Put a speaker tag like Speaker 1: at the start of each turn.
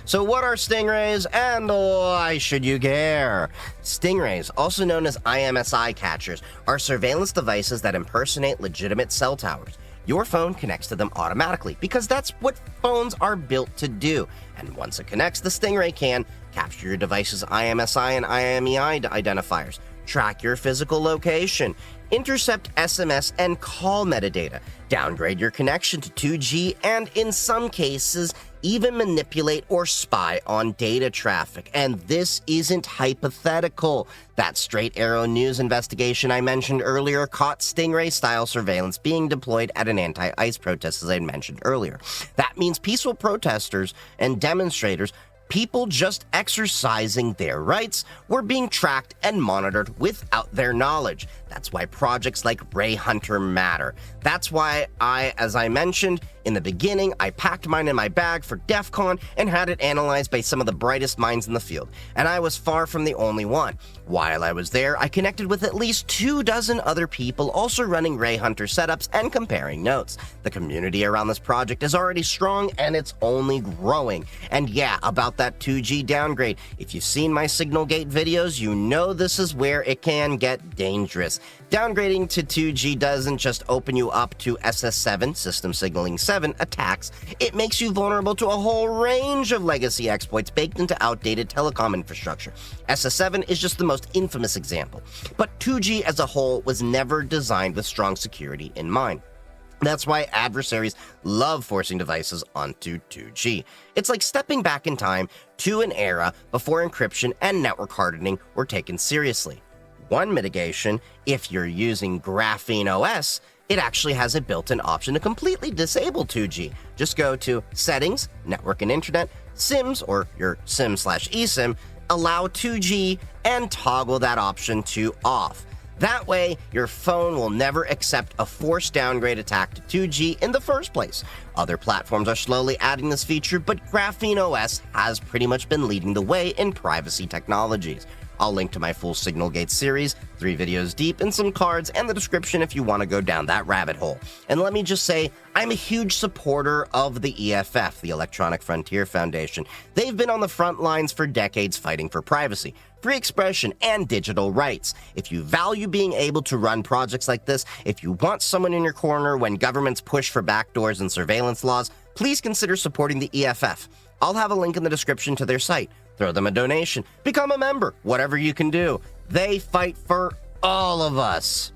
Speaker 1: So what are stingrays and why should you care? Stingrays, also known as IMSI catchers, are surveillance devices that impersonate legitimate cell towers. Your phone connects to them automatically because that's what phones are built to do. And once it connects, the stingray can capture your device's IMSI and IMEI identifiers, track your physical location, intercept SMS and call metadata, downgrade your connection to 2G, and in some cases, even manipulate or spy on data traffic. And this isn't hypothetical. That Straight Arrow News investigation I mentioned earlier caught stingray-style surveillance being deployed at an anti-ICE protest, as I mentioned earlier. That means peaceful protesters and demonstrators, people just exercising their rights, were being tracked and monitored without their knowledge. That's why projects like Rayhunter matter. That's why as I mentioned in the beginning, I packed mine in my bag for DEF CON and had it analyzed by some of the brightest minds in the field. And I was far from the only one. While I was there, I connected with at least 24 other people also running Rayhunter setups and comparing notes. The community around this project is already strong and it's only growing. And yeah, about that 2G downgrade, if you've seen my Signal Gate videos, you know this is where it can get dangerous. Downgrading to 2G doesn't just open you up to SS7, System Signaling 7, attacks, it makes you vulnerable to a whole range of legacy exploits baked into outdated telecom infrastructure. SS7 is just the most infamous example, but 2G as a whole was never designed with strong security in mind. That's why adversaries love forcing devices onto 2G. It's like stepping back in time to an era before encryption and network hardening were taken seriously. One mitigation, if you're using Graphene OS, it actually has a built-in option to completely disable 2G. Just go to Settings, Network and Internet, SIMs, or your SIM/eSIM, allow 2G, and toggle that option to off. That way, your phone will never accept a forced downgrade attack to 2G in the first place. Other platforms are slowly adding this feature, but Graphene OS has pretty much been leading the way in privacy technologies. I'll link to my full Signal Gate series, 3 videos deep, and some cards and the description if you want to go down that rabbit hole. And let me just say, I'm a huge supporter of the EFF, the Electronic Frontier Foundation. They've been on the front lines for decades fighting for privacy, free expression, and digital rights. If you value being able to run projects like this, if you want someone in your corner when governments push for backdoors and surveillance laws, please consider supporting the EFF. I'll have a link in the description to their site. Throw them a donation, become a member, whatever you can do. They fight for all of us.